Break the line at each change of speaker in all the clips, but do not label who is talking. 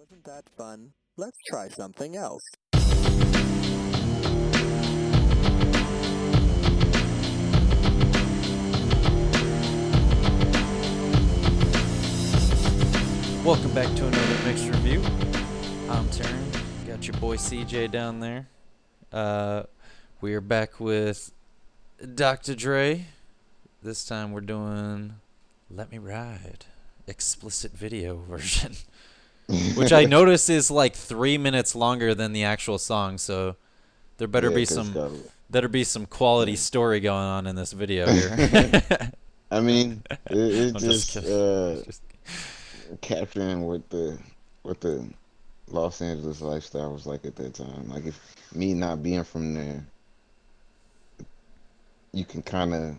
Wasn't that fun? Let's try something else.
Welcome back to another Mixed Review. I'm Taryn. Got your boy CJ down there. We are back with Dr. Dre. This time we're doing Let Me Ride, explicit video version. Which I notice is like 3 minutes longer than the actual song, so there better be some quality story going on in this video here.
I mean, it's
just
capturing what the Los Angeles lifestyle was like at that time. Like, if me not being from there, you can kind of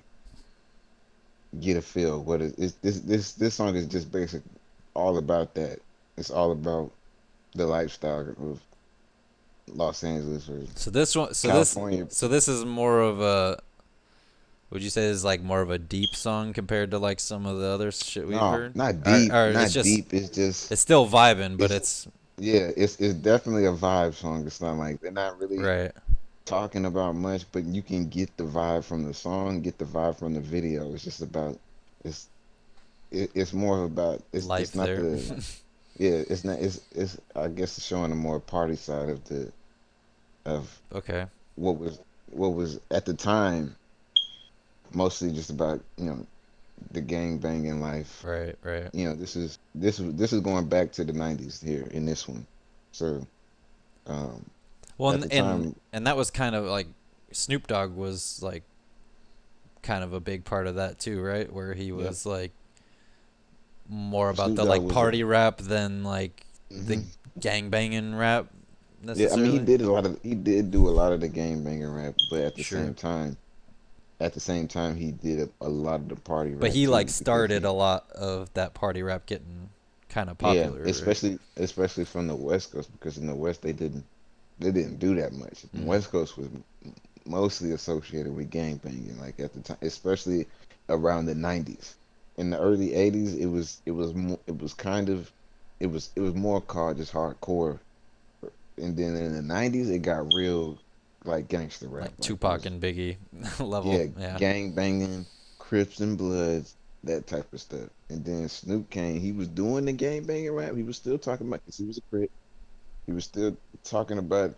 get a feel what it is. This song is just basically all about that. It's all about the lifestyle of Los Angeles or California.
This is more of a. Would you say this is like more of a deep song compared to like some of the other shit we've heard?
Not deep.
It's still vibing, but it's
definitely a vibe song. It's not like they're not really
right.
talking about much, but you can get the vibe from the song, get the vibe from the video. It's just about it's more about
Life
it's not
there.
it's not it's I guess it's showing a more party side of
Okay.
what was at the time mostly just about, the gang banging life.
Right.
This is going back to the 90s here in this one. So
well,
at the time,
and that was kind of like Snoop Dogg was like kind of a big part of that too, right? Where he was like more about
Snoop
the
Dogg
like party rap than like the gang banging rap necessarily.
Yeah, I mean, he did do a lot of the gang banging rap, but at the same time he did a lot of the party rap.
But he
too,
like started a lot of that party rap getting kind of popular.
Yeah, especially from the West Coast, because in the West they didn't do that much. The West Coast was mostly associated with gang banging, like at the time, especially around the 90s. In the early 80s, it was more called just hardcore, and then in the 90s it got real like gangster rap,
like Tupac and Biggie level. Yeah,
gang banging, Crips and Bloods, that type of stuff. And then Snoop came, he was doing the gang banging rap. He was still talking about, because he was a Crip, he was still talking about,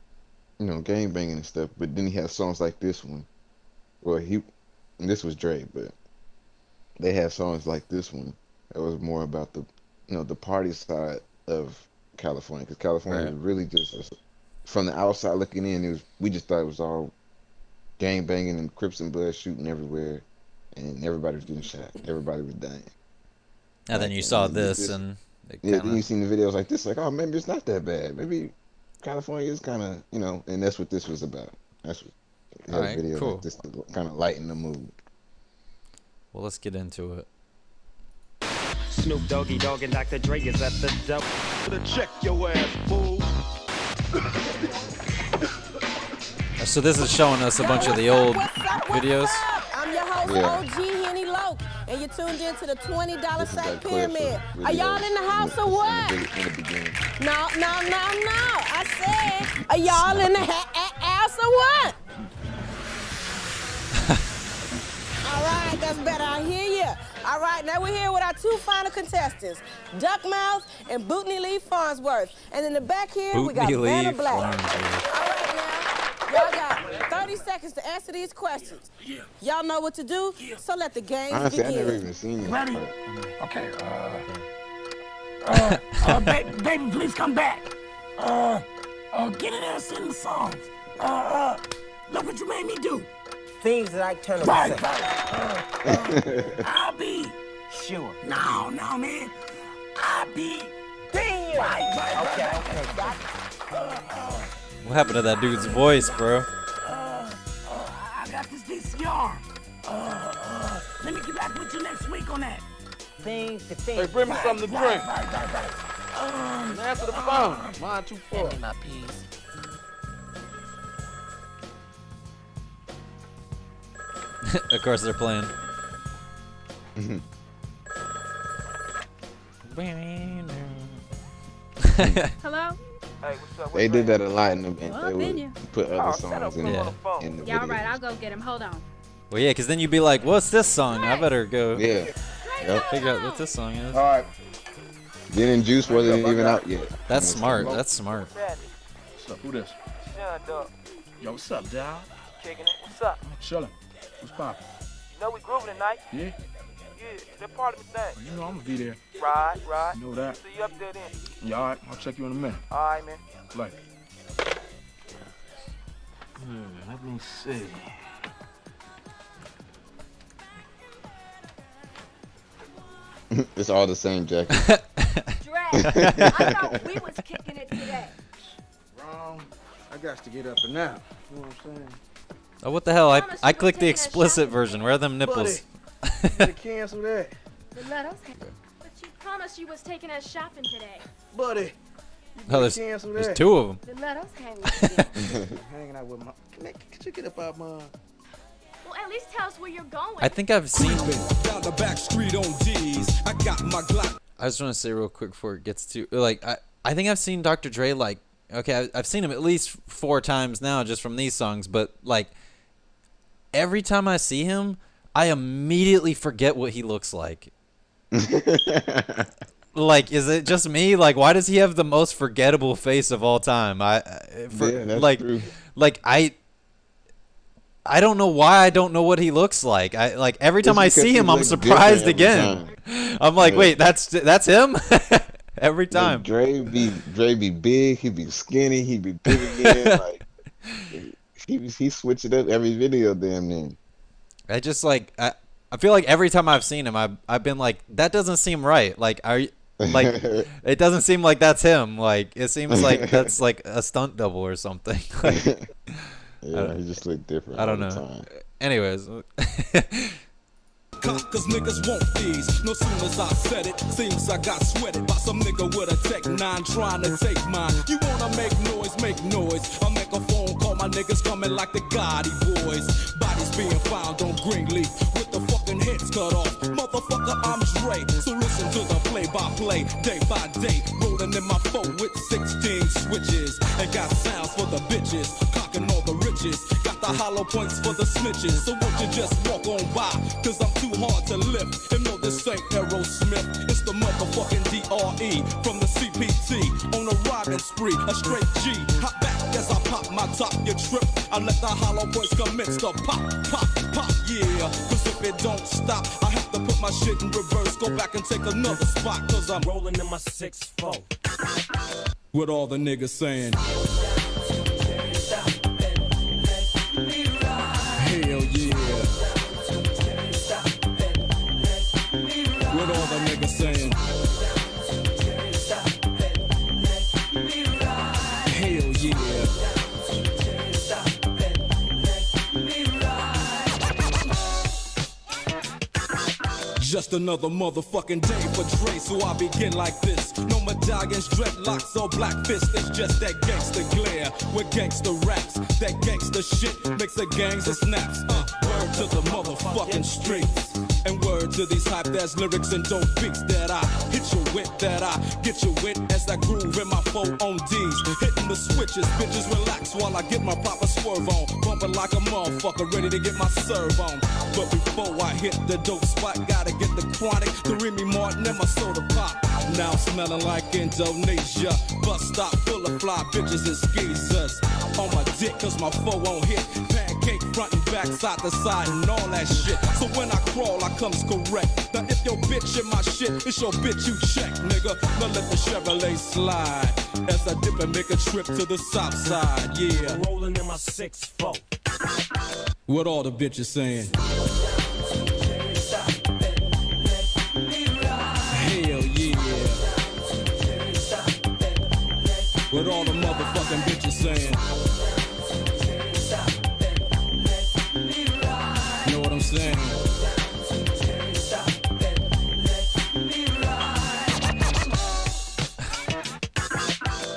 gang banging and stuff. But then he had songs like this one. Well, and this was Dre, but they had songs like this one that was more about the party side of California, because California was really just from the outside looking in. We just thought it was all gang banging and Crips and Bloods shooting everywhere, and everybody was getting shot. Everybody was dying.
And then you saw this, and
then you seen the videos like this, like, oh, maybe it's not that bad. Maybe California is kind of, and that's what this was about. That's what video
cool.
like this to kind of lighten the mood.
Well, let's get into it.
Snoop Doggy Dogg and Dr. Dre is at the door.
Check your ass, fool.
So this is showing us a bunch of the old videos.
I'm your host, OG Henny Loke, and you're tuned in to the $20 Sack Pyramid. Are y'all in the house or what? No. I said, are y'all in the house or what? All right, that's better. I hear you. All right, now we're here with our two final contestants, Duckmouth and Bootney Lee Farnsworth. And in the back here, we got Vanna Black. All right, now, y'all got 30 seconds to answer these questions. Y'all know what to do, so let the game
Honestly,
begin.
I never even seen this.
Ready? Okay. Baby, please come back. Get in there and sing the songs. Look what you made me do.
Things that I turn
Right.
around.
I'll be
Sure.
No, man. I'll be
Damn.
right.
Okay.
What happened to that dude's voice, bro?
I got this VCR. Let me get back with you next week on that.
Things to
Hey,
think.
bring me something to drink.
Right.
And answer the phone. Mine too full.
My piece.
Of course they're playing.
Hello?
Hey, what's up?
They did that a lot in the
Well,
they
I've been
would
you.
put
Oh,
other
set up
songs in
on
Yeah.
the phone.
in the
Yeah, all right,
videos.
I'll go get him. Hold on.
Well, yeah, because then you'd be like, what's this song? I better go
Yeah. Yep.
figure out what this song is.
All right.
Gin and Juice wasn't even out yet.
That's smart. That's smart.
What's up? Who this?
Sean, dog.
Yo, what's up, dog?
Kicking it. What's up?
Chillin'. What's poppin'?
You know we grooving tonight.
Yeah?
Yeah, that part of the thing.
Well, you know I'm gonna be there.
Right, right.
You know that.
See you up there then.
Yeah, all right. I'll check you in a minute.
All right, man.
Like. Let me see.
It's all the same jacket.
Dre, I thought we was kicking it today.
Wrong. I got to get up and now. You know what I'm saying?
Oh, what the hell?
Promise
I
you
clicked the
we're taking a
explicit
shot.
version. Where are them nipples?
Buddy, cancel that.
Then let us But you promised you was taking us shopping today.
Buddy, you
Oh, there's,
cancel
there's
that.
2 of them.
Then let us hang with you.
Hanging out with my. Could you get up out my?
Well, at least tell us where you're going.
I think I've seen.
Down the back street on D's. I got my Glock.
I just want to say real quick before it gets to like I think I've seen Dr. Dre like okay I've seen him at least 4 times now just from these songs, but like every time I see him I immediately forget what he looks like. Like, is it just me? Like, why does he have the most forgettable face of all time?
Yeah, that's
like
true.
like I don't know why I don't know what he looks like. I like every time I
because
see
he
him, I'm
looks
surprised
different
again. I'm like,
Yeah.
wait, that's him every time.
Like, Dre be big, he be skinny, he be big again. Like he switch it up every video damn near.
I just like I feel like every time I've seen him, I've been like, that doesn't seem right. Like, are you like? It doesn't seem like that's him. Like, it seems like that's like a stunt double or something. Like,
Yeah, he just look different.
I don't
all the
know.
time.
Anyways.
Cause niggas want these. No soon as I said it, seems I got sweated by some nigga with a Tech 9 trying to take mine. You wanna make noise, make noise. I make a phone call, my niggas coming like the Gotti boys. Bodies being found on Greenleaf with the fucking heads cut off. Motherfucker, I'm Dre. So listen to the play-by-play, day by day. Rolling in my phone with 16 switches. And got sounds for the bitches, cocking all the riches. Got the hollow points for the snitches. So won't you just walk on by? Cause I'm too hard to lift. And no, this ain't Aerosmith. It's the motherfucking DRE from the CPT. On a robbing spree, a straight G. Hop back as I pop my top, you trip. I let the hollow points commence to pop, pop, pop, yeah. Cause if it don't stop, I have to put my shit in reverse. Go back and take another spot. Cause I'm rolling in my 6-4. With all the niggas saying. Hell yeah. What all the niggas saying? Hell yeah. Just another motherfucking day for Dre, so I begin like this. No medallions, dreadlocks, or black fists. It's just that gangster glare with gangster raps. That gangster shit makes the gangs of snaps. Word to the motherfucking streets. And word to these hype ass lyrics and dope beats that I hit you with, that I get you with as I groove in my 4 on D's. Hitting the switches, bitches relax while I get my proper swerve on. Bumping like a motherfucker, ready to get my serve on. But before I hit the dope spot, gotta get the chronic, the Remy Martin and my soda pop. Now I'm smelling like Indonesia. Bus stop full of fly bitches and skeezers. On my dick cause my 4 on hit. Pancake front and back, side to side and all that shit. So when I crawl, I comes correct. Now if your bitch in my shit, it's your bitch you check, nigga. Now let the Chevrolet slide as I dip and make a trip to the south side, yeah. Rolling in my 6-4. What all the bitches saying? Hell yeah. What all the motherfucking bitches saying? Know what I'm saying?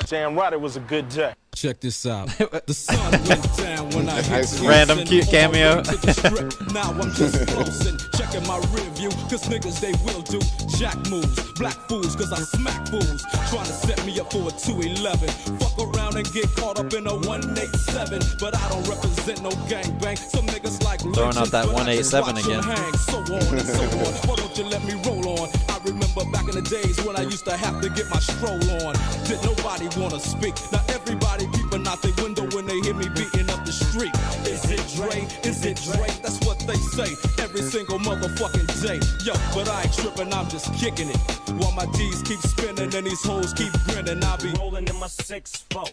Damn right, it was a good day.
Check this out. The sun went down when I hit the
Random
Houston,
cute cameo.
on the way to the strip. Now I'm just flossing, checking my rear view, cause niggas they will do jack moves, black fools, cause I smack fools, trying to set me up for a 211. Fuck around and get caught up in a 187, but I don't represent no gangbang. Some niggas like
Throwing out that 187 again.
Hang, so on and so on. Why don't you let me roll on? I remember back in the days when I used to have to get my stroll on. Did nobody wanna speak? Now everybody peeping out the window when they hear me beating up the street. Is it Dre? Is it Dre? That's what they say every single motherfucking day. Yo, but I ain't tripping, I'm just kicking it. While my G's keep spinning and these hoes keep grinning, I'll be rolling in my 6-4.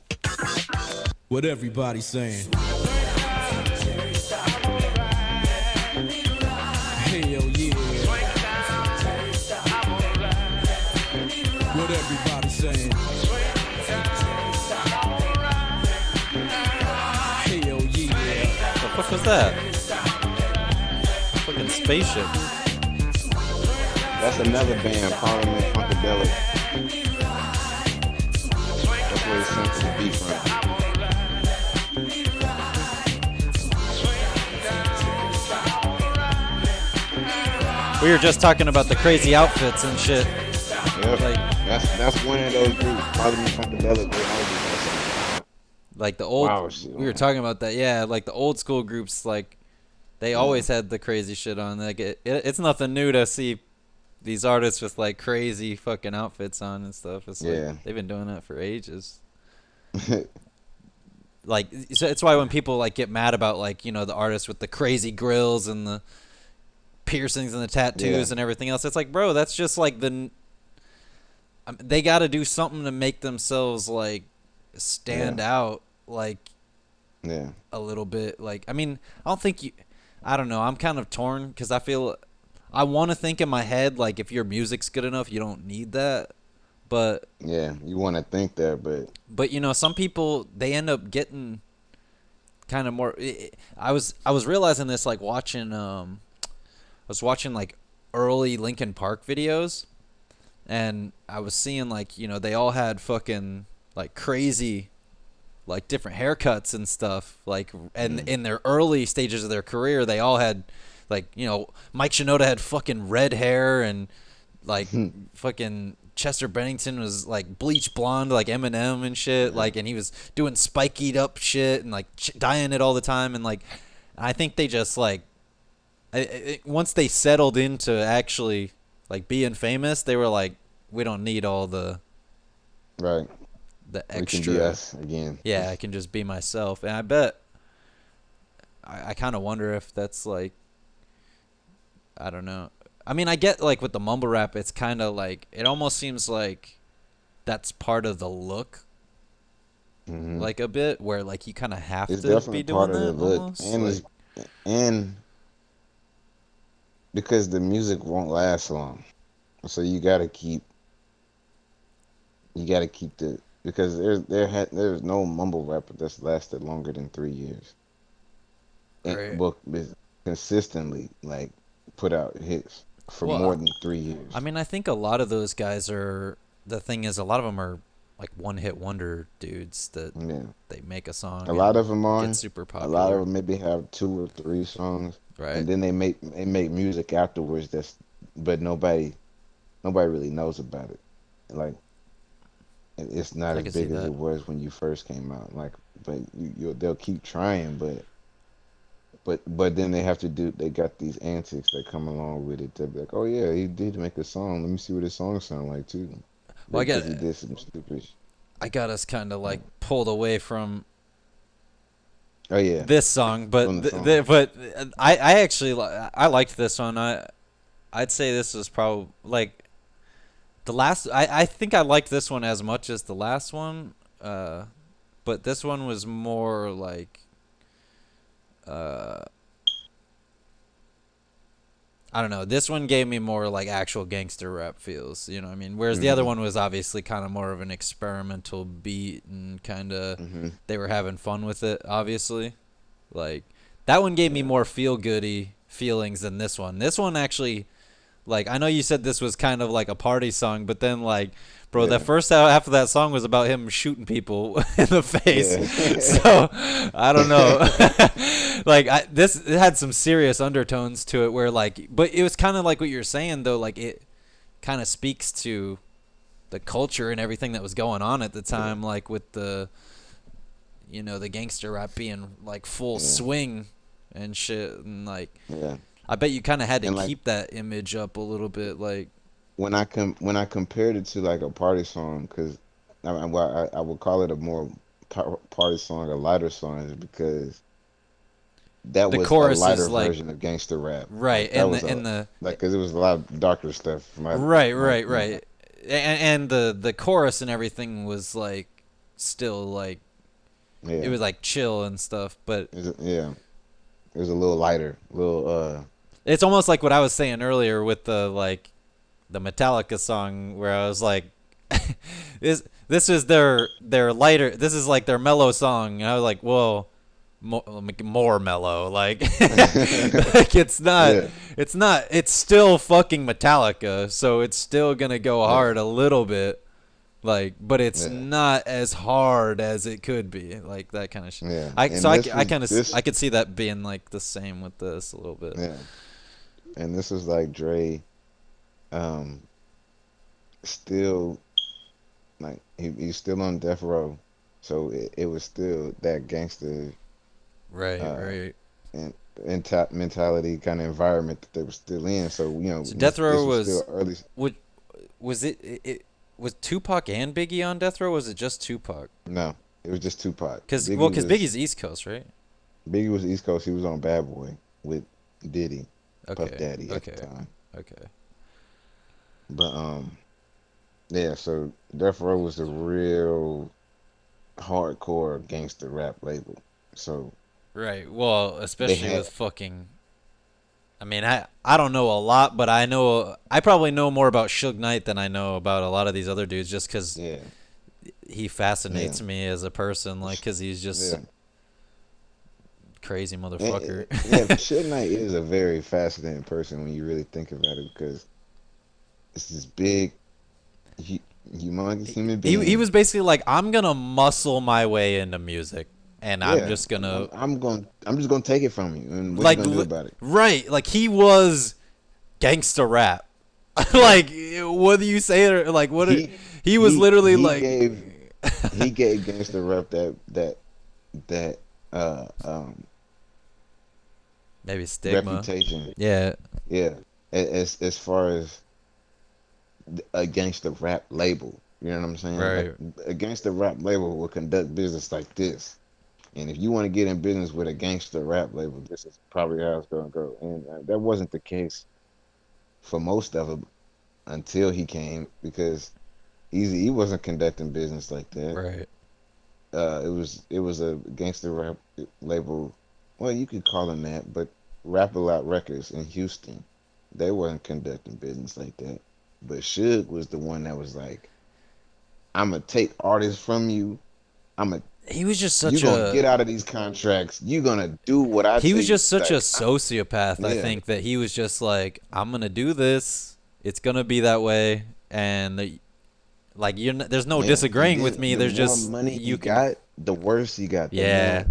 What everybody saying? Hell yeah. What everybody saying? Hell yeah.
What the fuck was that? Fucking spaceship.
That's another band, Parliament Funkadelic. That's where it's sent to the beat from.
We were just talking about the crazy outfits and shit.
Yep.
Like,
that's one of those groups. Parliament Funkadelic. They all do that.
like the old,
Wow, shit,
we were talking about that. Yeah, like the old school groups, like they always had the crazy shit on. Like it's nothing new to see these artists with like crazy fucking outfits on and stuff. It's like they've been doing that for ages. Like, so it's why when people like get mad about like, you know, the artists with the crazy grills and the piercings and the tattoos and everything else, it's like, bro, that's just like they got to do something to make themselves like stand out, like a little bit. Like, I mean, I don't know, I'm kind of torn because I want to think in my head like if your music's good enough you don't need that, but
you want to think that,
but you know, some people, they end up getting kind of more. I was realizing this like watching like early Linkin Park videos, and I was seeing like, you know, they all had fucking like crazy like different haircuts and stuff, like, and in their early stages of their career they all had like, you know, Mike Shinoda had fucking red hair, and like fucking Chester Bennington was like bleach blonde like Eminem and shit, like, and he was doing spikied up shit and like dyeing it all the time, and like I think they just like once they settled into actually like being famous, they were like, we don't need all the extra.
We can be us again.
Yeah, I can just be myself, and I bet I kind of wonder if that's like, I don't know. I mean, I get like with the mumble rap, it's kind of like, it almost seems like that's part of the look, like a bit, where like you kind of have to be doing that almost.
And because the music won't last long, so you gotta keep because there's no mumble rapper that's lasted longer than 3 years. And will consistently like put out hits for more than 3 years.
I mean, I think a lot of those guys are, the thing is, a lot of them are like one-hit wonder dudes that they make a song.
A lot of them are.
Get super popular.
A lot of them maybe have 2 or 3 songs, and then they make music afterwards. But nobody really knows about it. Like, it's not as big as it was when you first came out. Like, but they'll keep trying, but then they have to do. They got these antics that come along with it. They'll be like, oh yeah, he did make a song. Let me see what his song sound like too.
Well,
he did some stupid shit.
I got us kind of like pulled away from
this
song, but but I actually I liked this one. I'd say this was probably like the last. I think I liked this one as much as the last one, but this one was more like I don't know. This one gave me more like actual gangster rap feels, you know what I mean? Whereas the other one was obviously kind of more of an experimental beat, and kind of they were having fun with it, obviously. Like, that one gave me more feel-goody feelings than this one. This one actually, Like, I know you said this was kind of like a party song, but then, like, bro, that first half of that song was about him shooting people in the face.
Yeah.
So, I don't know. Like, it had some serious undertones to it where, like, but it was kind of like what you're saying, though. Like, it kind of speaks to the culture and everything that was going on at the time, like, with the, you know, the gangster rap being, like, full swing and shit. And, like, I bet you kind of had to keep that image up a little bit, like.
When I compared it to like a party song, because I would call it a more party song, a lighter song, is because that
the
was
chorus
a lighter
is like,
version of gangster rap,
right?
Like,
And the
like, because it was a lot of darker stuff.
Right. And the chorus and everything was like still like it was like chill and stuff, but
it was a little lighter,
it's almost like what I was saying earlier with the like the Metallica song where I was like, this is their lighter, this is like their mellow song, and I was like, well, more mellow, like, like it's still fucking Metallica, so it's still gonna go hard a little bit, like, but it's not as hard as it could be, like that kind of shit. I could see that being like the same with this a little bit.
Yeah, and this is like Dre, still, like, he's still on death row, so it was still that gangster,
right,
and mentality kind of environment that they were still in. So, you know,
so death row was
still early.
Was it was Tupac and Biggie on death row? Or was it just Tupac?
No, it was just Tupac.
Because Biggie's East Coast, right?
Biggie was East Coast. He was on Bad Boy with Diddy, Puff Daddy at the
Okay.
time.
Okay.
But yeah. So Death Row was the real hardcore gangster rap label. So.
Right. Well, especially with fucking. I mean, I don't know a lot, but I probably know more about Suge Knight than I know about a lot of these other dudes, just because he fascinates me as a person, like, because he's just crazy motherfucker.
Suge Knight is a very fascinating person when you really think about it, because it's this big, humongous human being.
He was basically like, I'm gonna muscle my way into music. And I'm just gonna.
I'm just gonna take it from you, and what you gonna do about it?
Right, like he was gangster rap. Like, what do you say? Like, what? He was literally like.
He gave gangster rap that
maybe stigma,
reputation.
Yeah.
As far as a gangster rap label, you know what I'm saying?
Right.
Like, a gangster rap label will conduct business like this. And if you want to get in business with a gangster rap label, this is probably how it's going to go. And that wasn't the case for most of it until he came, because he wasn't conducting business like that.
Right.
It was a gangster rap label. Well, you could call them that, but Rap A Lot Records in Houston, they weren't conducting business like that. But Suge was the one that was like, I'm going to take artists from you.
He was just such
you're gonna get out of these contracts. You're gonna do what I.
He was just such a sociopath. I think that he was just like, I'm gonna do this. It's gonna be that way, and like there's no disagreeing with me. There's just
money you got, the worse he got. The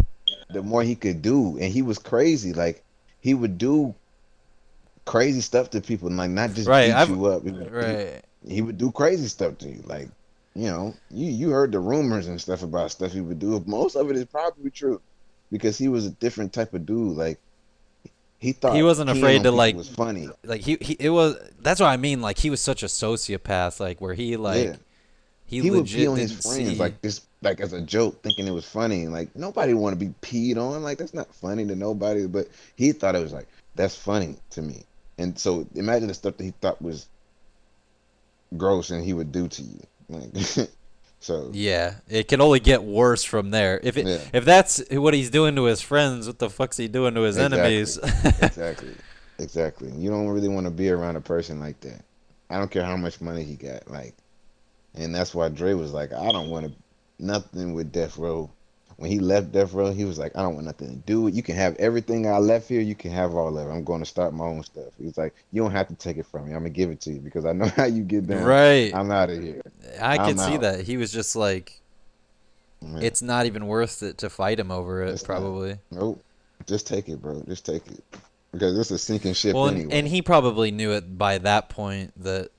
more he could do, and he was crazy. Like, he would do crazy stuff to people, and like not just beat you up.
Right.
He would do crazy stuff to you, like. You know, you heard the rumors and stuff about stuff he would do. Most of it is probably true, because he was a different type of dude. Like, he thought
he wasn't afraid to like.
Was funny.
Like it was. That's what I mean. Like, he was such a sociopath. Like, where he like. He
would pee on his friends like this, like as a joke, thinking it was funny. Like, nobody want to be peed on. Like, that's not funny to nobody. But he thought it was like, that's funny to me. And so imagine the stuff that he thought was gross and he would do to you. Like, so
yeah, it can only get worse from there. If that's what he's doing to his friends, what the fuck's he doing to his enemies?
Exactly. You don't really want to be around a person like that. I don't care how much money he got. Like, and that's why Dre was like, I don't want nothing with Death Row. when he left Death Row, he was like, I don't want nothing to do with it. You can have everything I left here. You can have all of it. I'm going to start my own stuff. He's like, you don't have to take it from me. I'm gonna give it to you because I know how you get down.
Right.
I'm out of here.
I
I'm
could see
out.
that. He was just like,
Yeah.
it's not even worth it to fight him over it,
It's
probably.
Nope. Just take it, bro. Just take it. Because it's a sinking ship
Well,
anyway.
and he probably knew it by that point that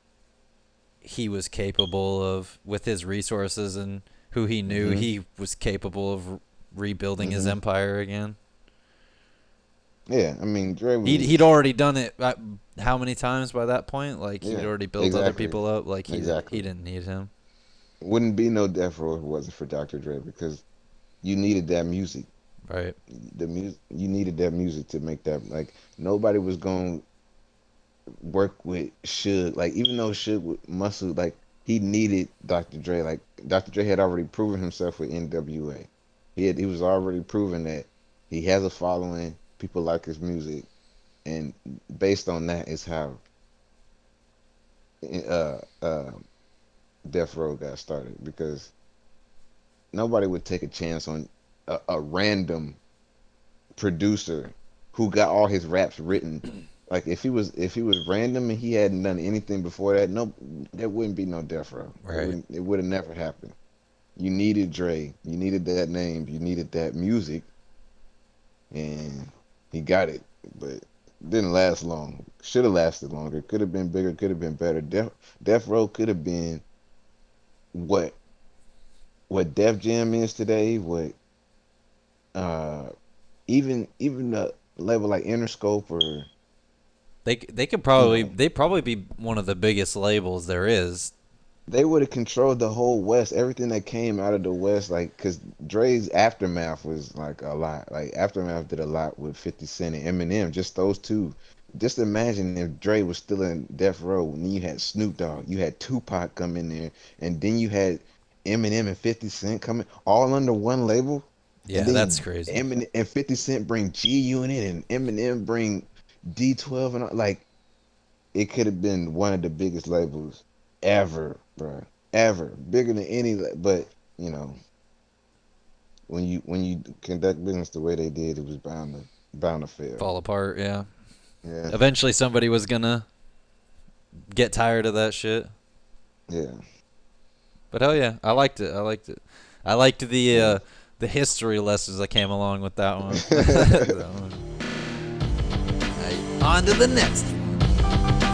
he was capable of, with his resources and who he knew, he was capable of rebuilding his empire again.
Yeah, I mean, Dre was...
He'd already done it how many times by that point? Like, he'd
Yeah,
already built other
exactly.
people up. Like, he
Exactly.
didn't need him.
Wouldn't be no Death Row if it wasn't for Dr. Dre because you needed that music.
Right.
You needed that music to make that. Like, nobody was going to work with Suge. Like, even though Suge with Muscle, like, he needed Dr. Dre. Like, Dr. Dre had already proven himself with NWA. He was already proven that he has a following, people like his music, and based on that is how Death Row got started, because nobody would take a chance on a random producer who got all his raps written. Like, if he was random and he hadn't done anything before that, no, there wouldn't be no Death Row.
Right.
It would have never happened. You needed Dre. You needed that name. You needed that music, and he got it, but didn't last long. Should have lasted longer. Could have been bigger. Could have been better. Death Row could have been what Def Jam is today. What even a label like Interscope, or
They could probably they'd probably be one of the biggest labels there is.
they would have controlled the whole West. Everything that came out of the West, like, because Dre's Aftermath was like a lot. Like, Aftermath did a lot with 50 Cent and Eminem. Just those two. Just imagine if Dre was still in Death Row, and then you had Snoop Dogg, you had Tupac come in there, and then you had Eminem and 50 Cent coming all under one label.
Yeah,
And then
that's crazy.
Eminem and 50 Cent bring G Unit, and Eminem bring D12, and all, like, it could have been one of the biggest labels ever, bro. Ever. Bigger than any, but you know, when you conduct business the way they did, it was bound to fail.
Fall apart, yeah.
Yeah.
Eventually somebody was gonna get tired of that shit.
Yeah.
But hell yeah, I liked it. I liked the history lessons that came along with that one. That one. All right, on to the next one.